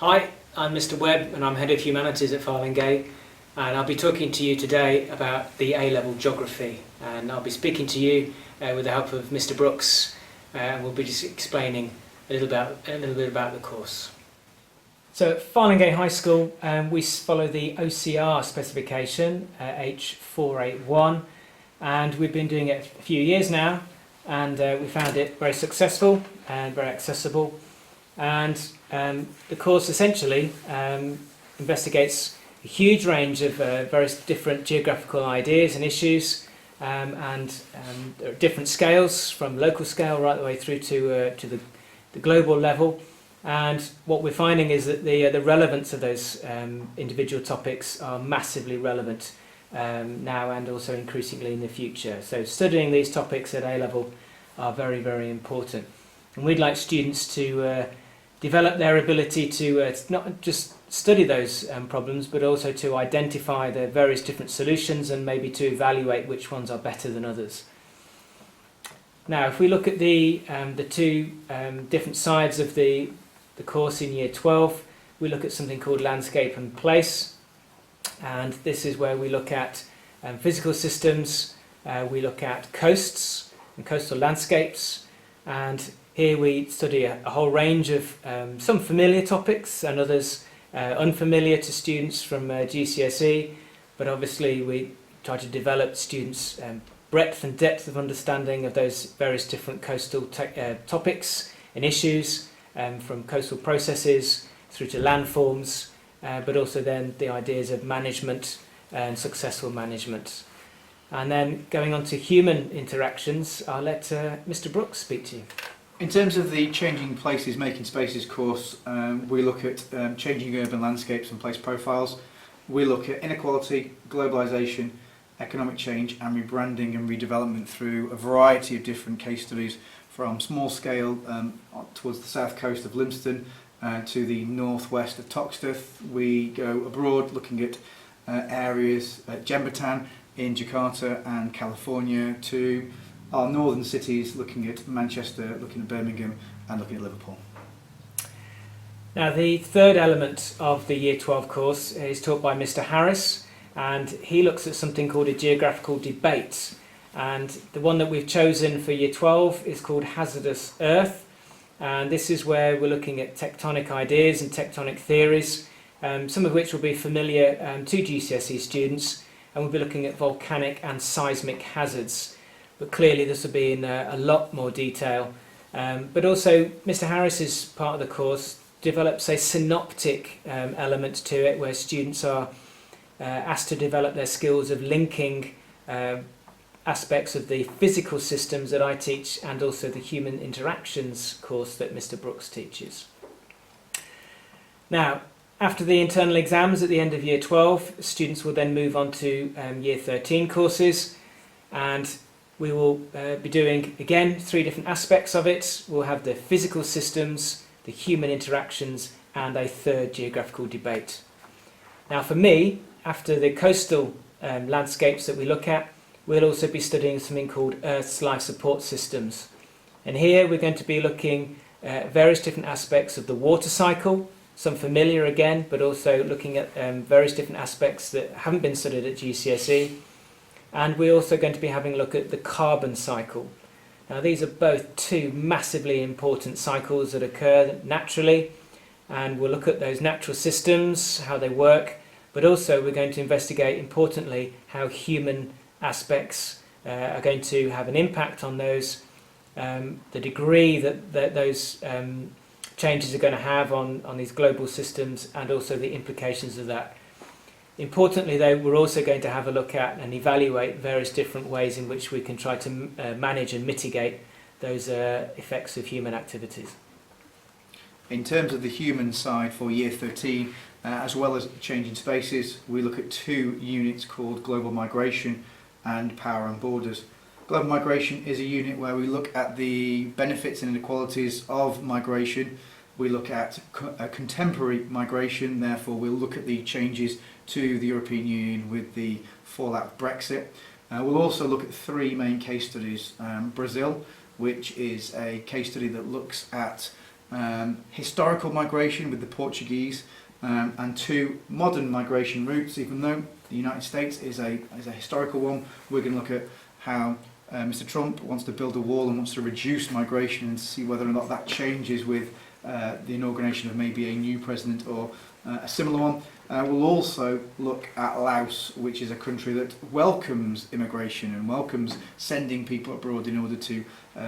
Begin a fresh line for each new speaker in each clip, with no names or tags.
Hi, I'm Mr. Webb and I'm Head of Humanities at Farlingay, and I'll be talking to you today about the A-level geography, and I'll be speaking to you with the help of Mr. Brooks, and we'll be just explaining a little bit about the course. So at Farlingay High School we follow the OCR specification H481, and we've been doing it a few years now, and we found it very successful and very accessible. And the course essentially investigates a huge range of various different geographical ideas and issues, and there are different scales, from local scale right the way through to the global level. And what we're finding is that the relevance of those individual topics are massively relevant now and also increasingly in the future. So studying these topics at A-level are very, very important. And we'd like students to develop their ability to not just study those problems, but also to identify the various different solutions and maybe to evaluate which ones are better than others. Now, if we look at the two different sides of the course in Year 12, we look at something called Landscape and Place, and this is where we look at physical systems, we look at coasts and coastal landscapes, and here we study a whole range of some familiar topics and others unfamiliar to students from GCSE, but obviously we try to develop students' breadth and depth of understanding of those various different coastal topics and issues, from coastal processes through to landforms, but also then the ideas of management and successful management. And then going on to human interactions, I'll let Mr. Brooks speak to you.
In terms of the Changing Places, Making Spaces course, we look at changing urban landscapes and place profiles. We look at inequality, globalisation, economic change and rebranding and redevelopment through a variety of different case studies, from small scale towards the south coast of Lympstone to the northwest of Toxteth. We go abroad looking at areas at Jembatan in Jakarta and California, to our northern cities, looking at Manchester, looking at Birmingham and looking at Liverpool.
Now, the third element of the Year 12 course is taught by Mr. Harris, and he looks at something called a geographical debate. And the one that we've chosen for Year 12 is called Hazardous Earth, and this is where we're looking at tectonic ideas and tectonic theories, some of which will be familiar to GCSE students, and we'll be looking at volcanic and seismic hazards. But clearly this will be in a lot more detail. But also Mr. Harris's part of the course develops a synoptic element to it, where students are asked to develop their skills of linking aspects of the physical systems that I teach and also the human interactions course that Mr. Brooks teaches. Now, after the internal exams at the end of Year 12, students will then move on to Year 13 courses, and we will be doing, again, 3 different aspects of it. We'll have the physical systems, the human interactions, and a third geographical debate. Now, for me, after the coastal landscapes that we look at, we'll also be studying something called Earth's life support systems. And here we're going to be looking at various different aspects of the water cycle, some familiar again, but also looking at various different aspects that haven't been studied at GCSE. And we're also going to be having a look at the carbon cycle. Now, these are both 2 massively important cycles that occur naturally, and we'll look at those natural systems, how they work, but also we're going to investigate, importantly, how human aspects are going to have an impact on those, the degree that those changes are going to have on these global systems, and also the implications of that. Importantly, though, we're also going to have a look at and evaluate various different ways in which we can try to manage and mitigate those effects of human activities.
In terms of the human side for Year 13, as well as Changing Spaces, we look at 2 units called Global Migration and Power and Borders. Global Migration is a unit where we look at the benefits and inequalities of migration. We look at contemporary migration, therefore we'll look at the changes to the European Union with the fallout of Brexit. We'll also look at 3 main case studies. Brazil, which is a case study that looks at historical migration with the Portuguese, and 2 modern migration routes. Even though the United States is a historical one, we're going to look at how Mr. Trump wants to build a wall and wants to reduce migration, and to see whether or not that changes with the inauguration of maybe a new president or a similar one. We'll also look at Laos, which is a country that welcomes immigration and welcomes sending people abroad in order to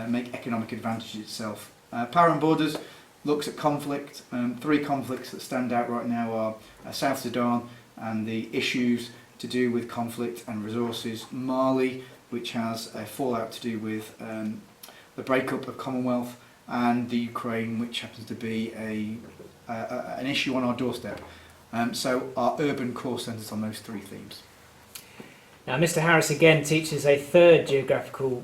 make economic advantage itself. Power and Borders looks at conflict. 3 conflicts that stand out right now are South Sudan and the issues to do with conflict and resources. Mali, which has a fallout to do with the breakup of Commonwealth, and the Ukraine, which happens to be an issue on our doorstep. So our urban course centres on those 3 themes.
Now, Mr. Harris again teaches a 3rd geographical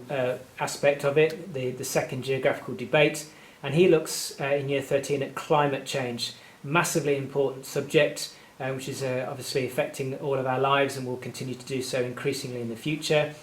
aspect of it, the 2nd geographical debate, and he looks in Year 13 at climate change, massively important subject, which is obviously affecting all of our lives and will continue to do so increasingly in the future.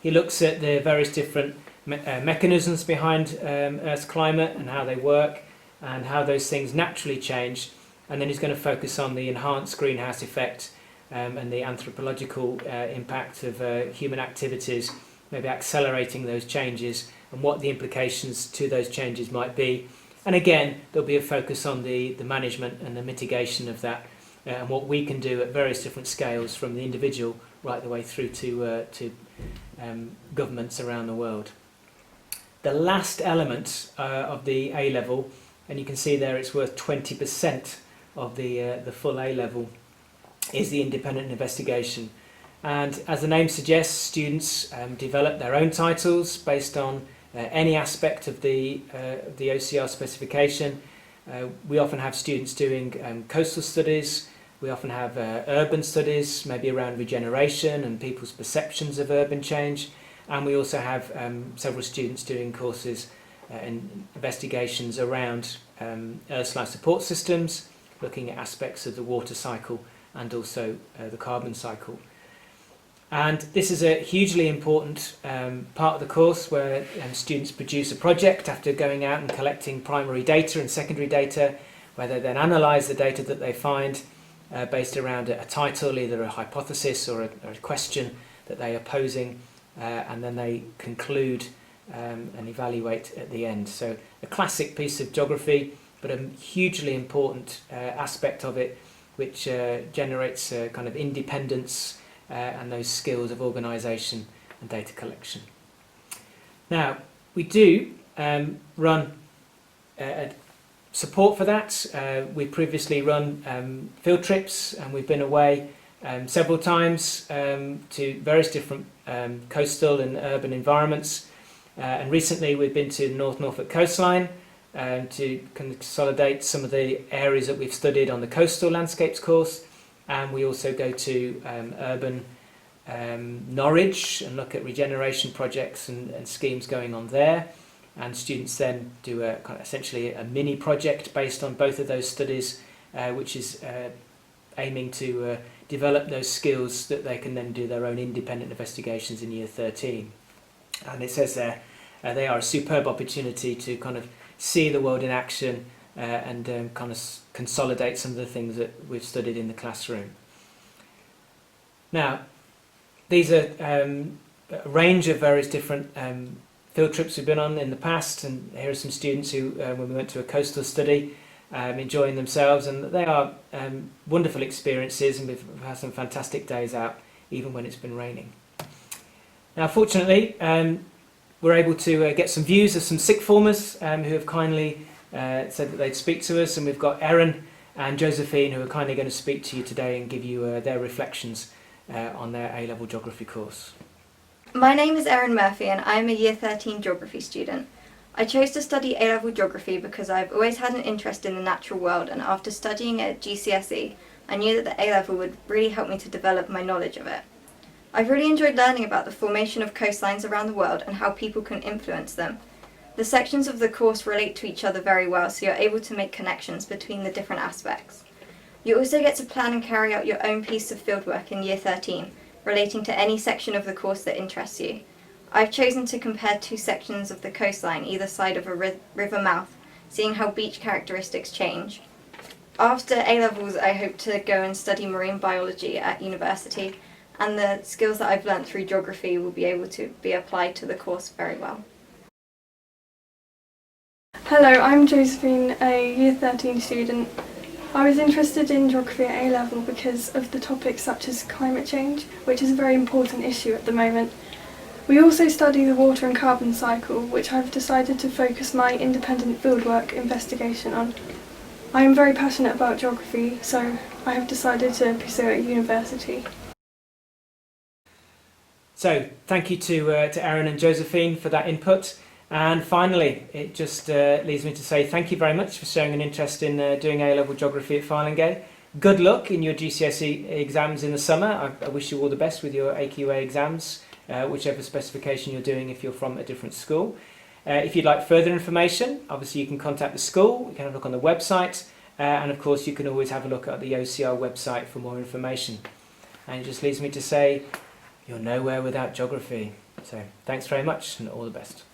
He looks at the various different mechanisms behind Earth's climate and how they work and how those things naturally change, and then he's going to focus on the enhanced greenhouse effect and the anthropological impact of human activities, maybe accelerating those changes and what the implications to those changes might be. And again, there'll be a focus on the management and the mitigation of that and what we can do at various different scales, from the individual right the way through to governments around the world. The last element of the A-level, and you can see there it's worth 20% of the full A-level, is the independent investigation. And as the name suggests, students develop their own titles based on any aspect of the OCR specification. We often have students doing coastal studies. We often have urban studies, maybe around regeneration and people's perceptions of urban change. And we also have several students doing courses and investigations around Earth's life support systems, looking at aspects of the water cycle and also the carbon cycle. And this is a hugely important part of the course, where students produce a project after going out and collecting primary data and secondary data, where they then analyse the data that they find based around a title, either a hypothesis or a question that they are posing, and then they conclude and evaluate at the end. So a classic piece of geography, but a hugely important aspect of it, which generates kind of independence and those skills of organisation and data collection. Now, we do run support for that. We've previously run field trips, and we've been away several times to various different coastal and urban environments. And recently we've been to the North Norfolk coastline to consolidate some of the areas that we've studied on the coastal landscapes course. And we also go to urban Norwich and look at regeneration projects and schemes going on there. And students then do essentially a mini project based on both of those studies, which is aiming to develop those skills that they can then do their own independent investigations in Year 13. And it says there they are a superb opportunity to kind of see the world in action and kind of consolidate some of the things that we've studied in the classroom. Now, these are a range of various different field trips we've been on in the past, and here are some students who, when we went to a coastal study, enjoying themselves, and they are wonderful experiences, and we've had some fantastic days out, even when it's been raining. Now, fortunately, we're able to get some views of some sixth formers who have kindly said that they'd speak to us, and we've got Erin and Josephine who are kindly going to speak to you today and give you their reflections on their A-level geography course.
My name is Erin Murphy and I'm a Year 13 geography student. I chose to study A-level geography because I've always had an interest in the natural world, and after studying at GCSE, I knew that the A-level would really help me to develop my knowledge of it. I've really enjoyed learning about the formation of coastlines around the world and how people can influence them. The sections of the course relate to each other very well, so you're able to make connections between the different aspects. You also get to plan and carry out your own piece of fieldwork in Year 13, relating to any section of the course that interests you. I've chosen to compare two sections of the coastline either side of a river mouth seeing how beach characteristics change. After A-levels, I hope to go and study marine biology at university, and the skills that I've learnt through geography will be able to be applied to the course very well.
Hello, I'm Josephine, a Year 13 student. I was interested in geography at A-level because of the topics such as climate change, which is a very important issue at the moment. We also study the water and carbon cycle, which I've decided to focus my independent fieldwork investigation on. I am very passionate about geography, so I have decided to pursue it at university.
So thank you to Erin and Josephine for that input. And finally, it just leaves me to say thank you very much for showing an interest in doing A-level geography at Farlingay. Good luck in your GCSE exams in the summer. I wish you all the best with your AQA exams, whichever specification you're doing if you're from a different school. If you'd like further information, obviously you can contact the school, you can have a look on the website, and of course you can always have a look at the OCR website for more information. And it just leaves me to say, you're nowhere without geography. So thanks very much and all the best.